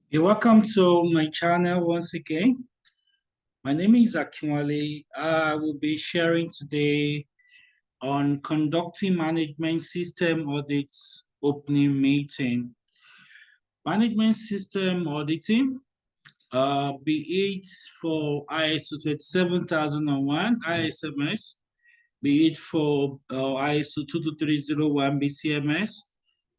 You're welcome to my channel once again. My name is Akinwale. I will be sharing today on conducting management system audits opening meeting. Management system auditing, be it for ISO 27001 ISMS, be it for ISO 22301 BCMS,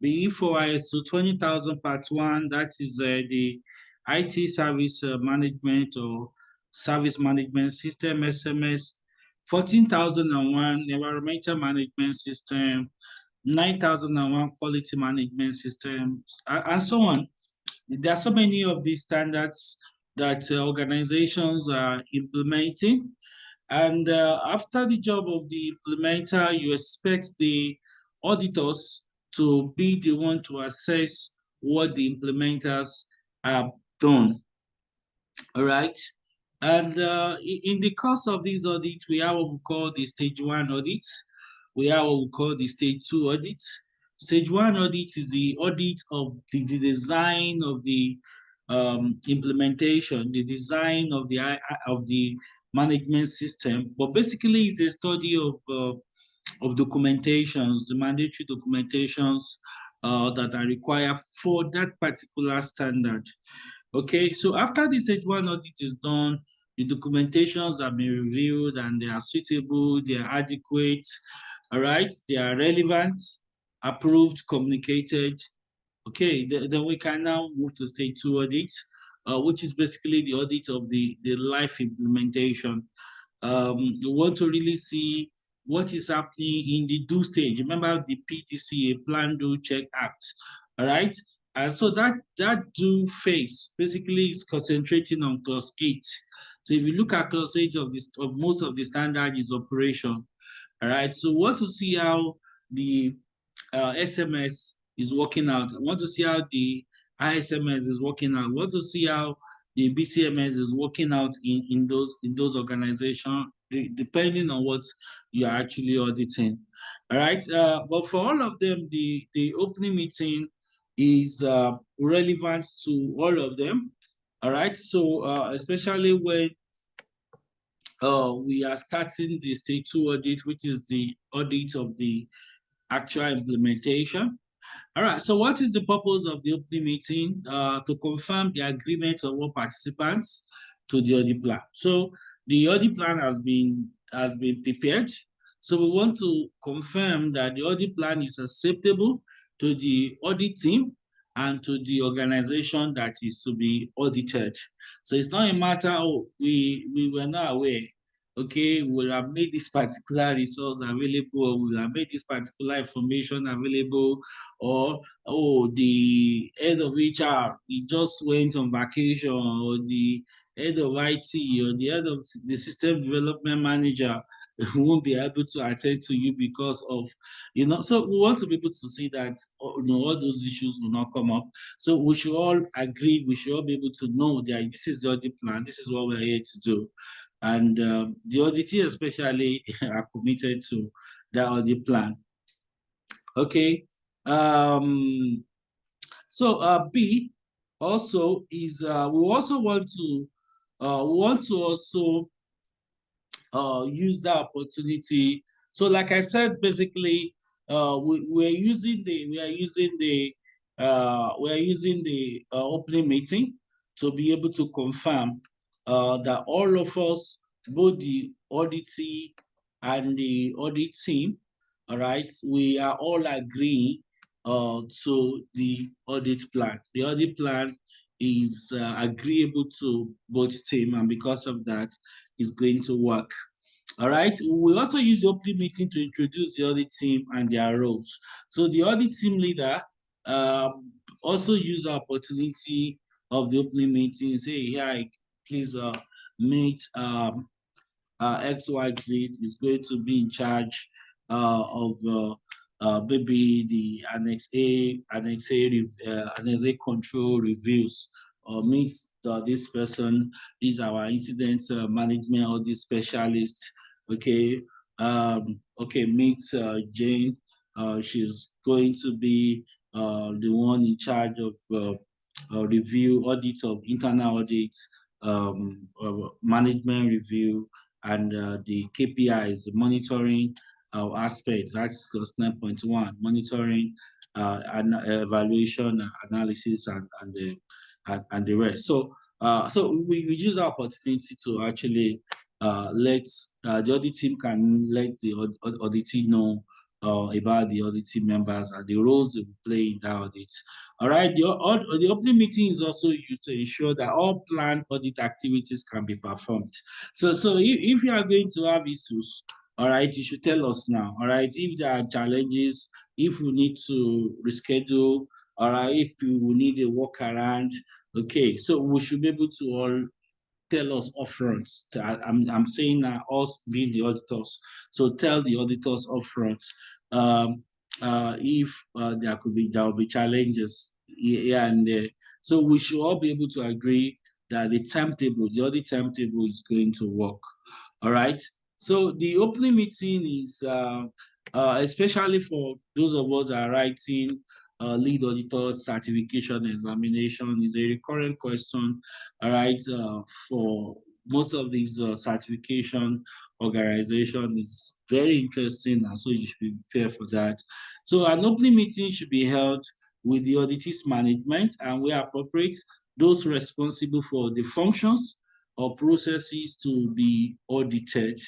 be it for ISO 20,000 Part 1, that is the IT service management or service management system, SMS, 14,001 environmental management system, 9,001 quality management system, and so on. There are so many of these standards that organizations are implementing. And after the job of the implementer, you expect the auditors to be the one to assess what the implementers have done. All right. And in the course of this audit, we have what we call the stage one audit. We have what we call the stage two audit. Stage one audit is the audit of the design of the implementation, the design of the management system. But basically, it's a study of documentations, the mandatory documentations that are required for that particular standard. Okay, so after the stage one audit is done, the documentations have been reviewed and they are suitable, they are adequate, all right, they are relevant, approved, communicated. Okay, then we can now move to stage two audit, which is basically the audit of the life implementation. We want to really see what is happening in the do stage. Remember the PDCA, Plan, Do, Check, Act. All right. And so that do phase basically is concentrating on clause 8. So if you look at clause 8 of most of the standard is operation. All right. So we want to see how the SMS is working out. I want to see how the ISMS is working out. I want to see how the BCMS is working out in those organizations, depending on what you are actually auditing. All right. But for all of them, the opening meeting is relevant to all of them. All right. So especially when we are starting the stage two audit, which is the audit of the actual implementation. All right, so what is the purpose of the opening meeting? To confirm the agreement of all participants to the audit plan. So the audit plan has been prepared. So we want to confirm that the audit plan is acceptable to the audit team and to the organization that is to be audited. So it's not a matter of we were not aware, okay, we have made this particular resource available, or we have made this particular information available, or oh, the head of HR he just went on vacation, or the head of IT or the head of the system development manager won't be able to attend to you because of, so we want to be able to see that all those issues will not come up. So we should all agree, we should all be able to know that this is the audit plan, this is what we're here to do. And the auditee especially are committed to the audit plan. Okay. Um, so B also is we also want to also use that opportunity. So like I said, basically we are using the opening meeting to be able to confirm that all of us, both the auditee and the audit team, all right, we are all agreeing to the audit plan. The audit plan is agreeable to both team, and because of that, is going to work. All right. We also use the opening meeting to introduce the audit team and their roles. So the audit team leader also use the opportunity of the opening meeting, say, yeah, please meet XYZ is going to be in charge of maybe the Annex A control reviews, or meet this person, is our incident management audit specialist. Okay, okay, meet Jane. She's going to be the one in charge of review, audit of internal audit, management review, and the KPIs, the monitoring aspects. That's course 9.1, monitoring and evaluation, analysis, and the rest. So we use our opportunity to actually let the audit team can let the audit team know about the audit team members and the roles they will play in that audit. All right, the opening meeting is also used to ensure that all planned audit activities can be performed. So if you are going to have issues, all right, you should tell us now. All right, if there are challenges, if we need to reschedule, all right, if we will need a workaround, okay, so we should be able to all tell us upfront. I'm saying that us being the auditors. So tell the auditors upfront um, if there will be challenges here and there. So we should all be able to agree that the audit timetable is going to work. All right. So the opening meeting is especially for those of us that are writing lead auditor certification examination is a recurrent question, all right, for most of these certification organization is very interesting, and so you should be prepared for that. So an opening meeting should be held with the auditors management and where appropriate, those responsible for the functions or processes to be audited.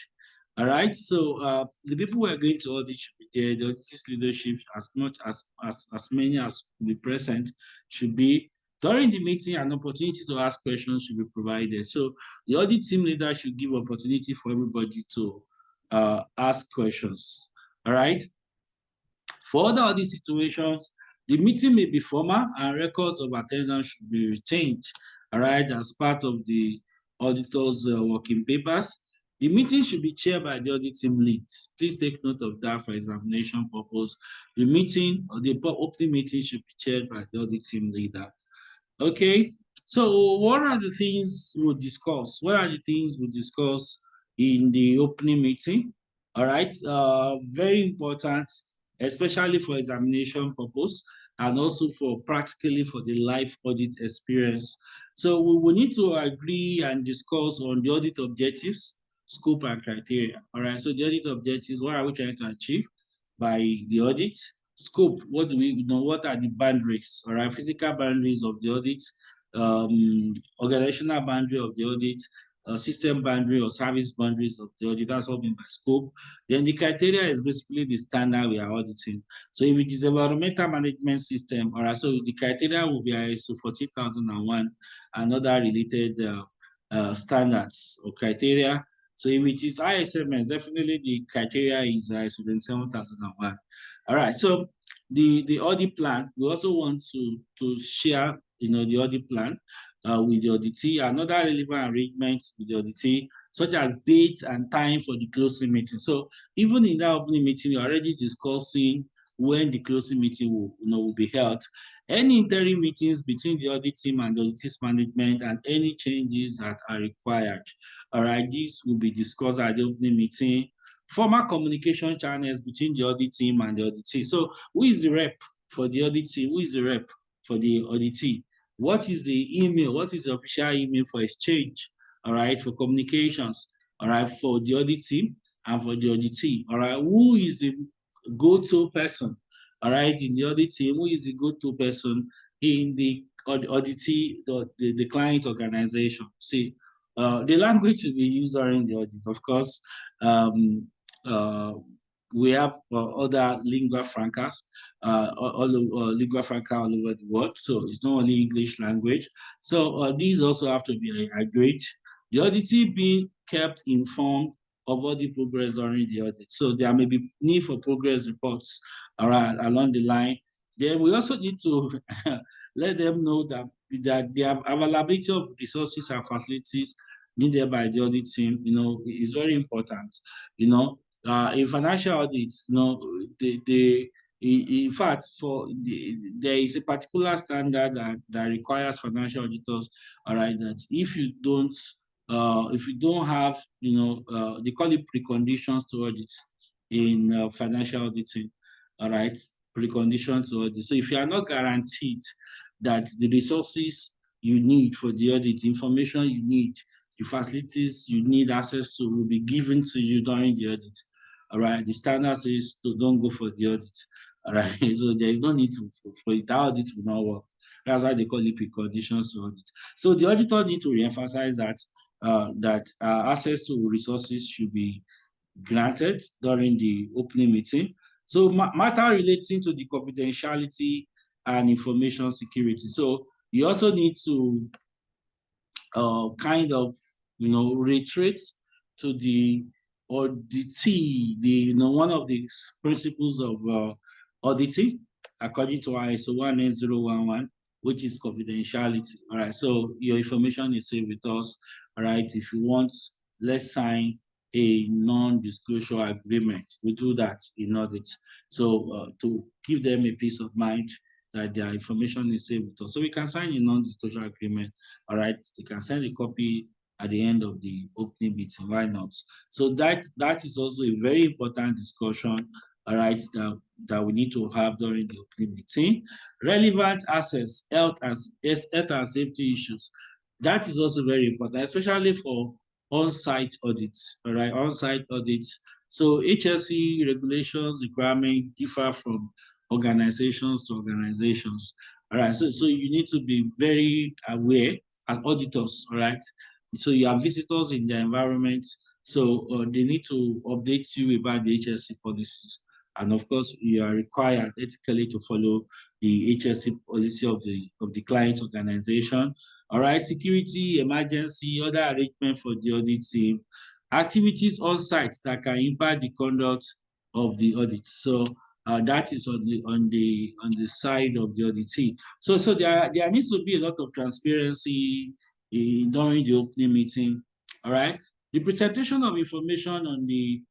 All right, so the people who are going to audit should be there, the auditors leadership, as much as many as will be present, should be. During the meeting, an opportunity to ask questions should be provided. So the audit team leader should give opportunity for everybody to ask questions. All right. For other audit situations, the meeting may be formal and records of attendance should be retained, all right, as part of the auditor's working papers. The meeting should be chaired by the audit team lead. Please take note of that for examination purpose. The meeting or the opening meeting should be chaired by the audit team leader. Okay, so what are the things we'll discuss? What are the things we'll discuss in the opening meeting? All right, very important, especially for examination purpose and also for practically for the life audit experience. So we will need to agree and discuss on the audit objectives, scope, and criteria. All right, so the audit objectives, what are we trying to achieve by the audit? Scope, what do we know? What are the boundaries? All right, physical boundaries of the audit, organizational boundary of the audit, system boundary or service boundaries of the audit. That's what we mean by scope. Then the criteria is basically the standard we are auditing. So if it is environmental management system, all right, so the criteria will be ISO 14001 and other related standards or criteria. So if it is ISMS, definitely the criteria is ISO 27001. All right, so the audit plan, we also want to share, the audit plan with the auditee, another relevant arrangements with the auditee, such as dates and time for the closing meeting. So even in that opening meeting, you're already discussing when the closing meeting will be held. Any interim meetings between the audit team and the auditors management and any changes that are required. All right, this will be discussed at the opening meeting. Formal communication channels between the audit team and the auditee. So who is the rep for the audit team? Who is the rep for the auditee? What is the email? What is the official email for exchange? All right, for communications. All right, for the audit team and for the auditee. All right, who is the go-to person? All right, in the audit team, who is the go-to person in the auditee, the client organization? See, the language to be used during the audit, of course. Um, uh, we have other lingua francas, lingua franca all over the world. So it's not only English language. So these also have to be agreed. The auditee being kept informed of all the progress during the audit. So there may be need for progress reports along the line. Then we also need to let them know that the availability of resources and facilities needed by the audit team, is very important. In financial audits, in fact, there is a particular standard that requires financial auditors, all right, that if you don't have, they call it preconditions to audit in financial auditing, all right, preconditions to audit. So if you are not guaranteed that the resources you need for the audit, information you need, the facilities you need access to will be given to you during the audit. All right. The standard says to don't go for the audit. All right. So there is no need for it. That audit will not work. That's why they call it preconditions to audit. So the auditor need to reemphasize that access to resources should be granted during the opening meeting. So matter relating to the confidentiality and information security. So you also need to kind of, retreat to the auditee, one of the principles of auditing, according to ISO 19011, which is confidentiality. All right, so your information is safe with us. All right, if you want, let's sign a non-disclosure agreement. We do that in audit. So to give them a peace of mind that their information is safe with us. So we can sign a non-disclosure agreement. All right, they can send a copy at the end of the opening meeting. Why not? So that is also a very important discussion. All right, that we need to have during the opening meeting. Relevant access, health and safety issues. That is also very important, especially for on-site audits. All right, on-site audits. So HSE regulations requirement differ from organizations to organizations. All right, so you need to be very aware as auditors. All right, so you have visitors in their environment, so they need to update you about the HSC policies. And of course, you are required ethically to follow the HSC policy of the client organization. All right, security, emergency, other arrangement for the audit team, activities on site that can impact the conduct of the audit. So that is on the side of the auditee. So there needs to be a lot of transparency during the opening meeting. All right. The presentation of information on the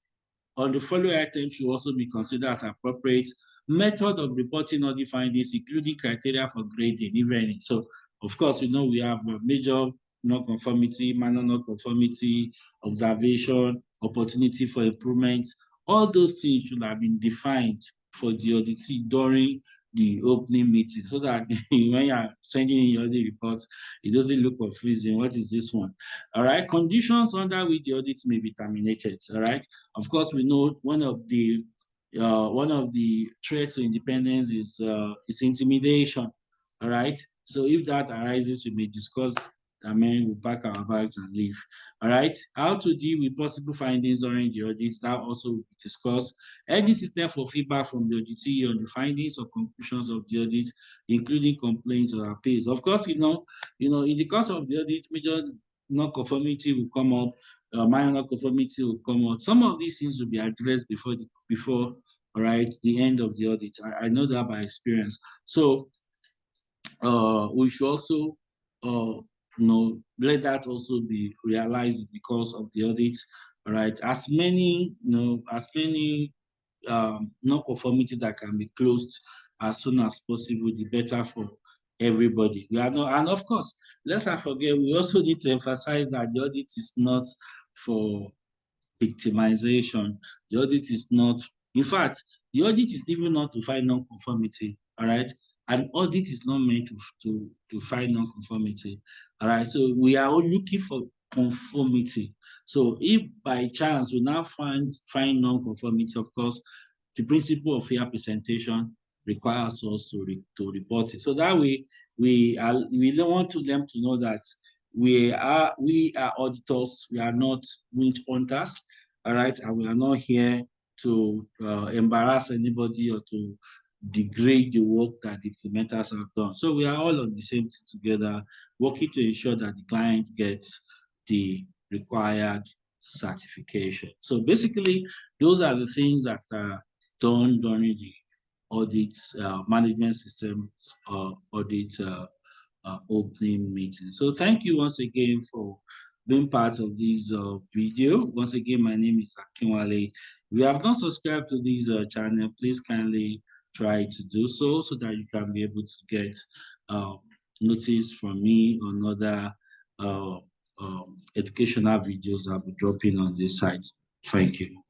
following items should also be considered as appropriate. Method of reporting all the findings, including criteria for grading, if any. So, of course, we have a major non-conformity, minor non-conformity, observation, opportunity for improvement. All those things should have been defined for the auditee during the opening meeting, so that when you are sending in your audit report, it doesn't look confusing. What is this one? All right. Conditions under which the audit may be terminated. All right. Of course, we know one of the threats to independence is intimidation. All right. So if that arises, we may discuss. We'll pack our bags and leave. All right. How to deal with possible findings during the audits, that also will be discussed. Any system for feedback from the auditee on the findings or conclusions of the audit, including complaints or appeals. Of course, in the course of the audit, major non-conformity will come up, minor non-conformity will come up. Some of these things will be addressed before all right, the end of the audit. I know that by experience. So we should also let that also be realized in the course of the audit. All right, as many non-conformity that can be closed as soon as possible, the better for everybody. We are not, and of course, let's not forget, we also need to emphasize that the audit is not for victimization. The audit is not, in fact, the audit is even not to find non-conformity. All right. An audit is not meant to find non-conformity. All right. So we are all looking for conformity. So if by chance we now find non-conformity, of course, the principle of fair presentation requires us to report it. So that way we don't want them to know that we are auditors, we are not witch hunters. All right, and we are not here to embarrass anybody or to degrade the work that the implementers have done. So we are all on the same team together, working to ensure that the client gets the required certification. So basically, those are the things that are done during the audit management systems audit opening meeting. So thank you once again for being part of this video. Once again, my name is Akinwale. If you have not subscribed to this channel, please kindly try to do so that you can be able to get notice from me on other educational videos I'll be dropping on this site. Thank you.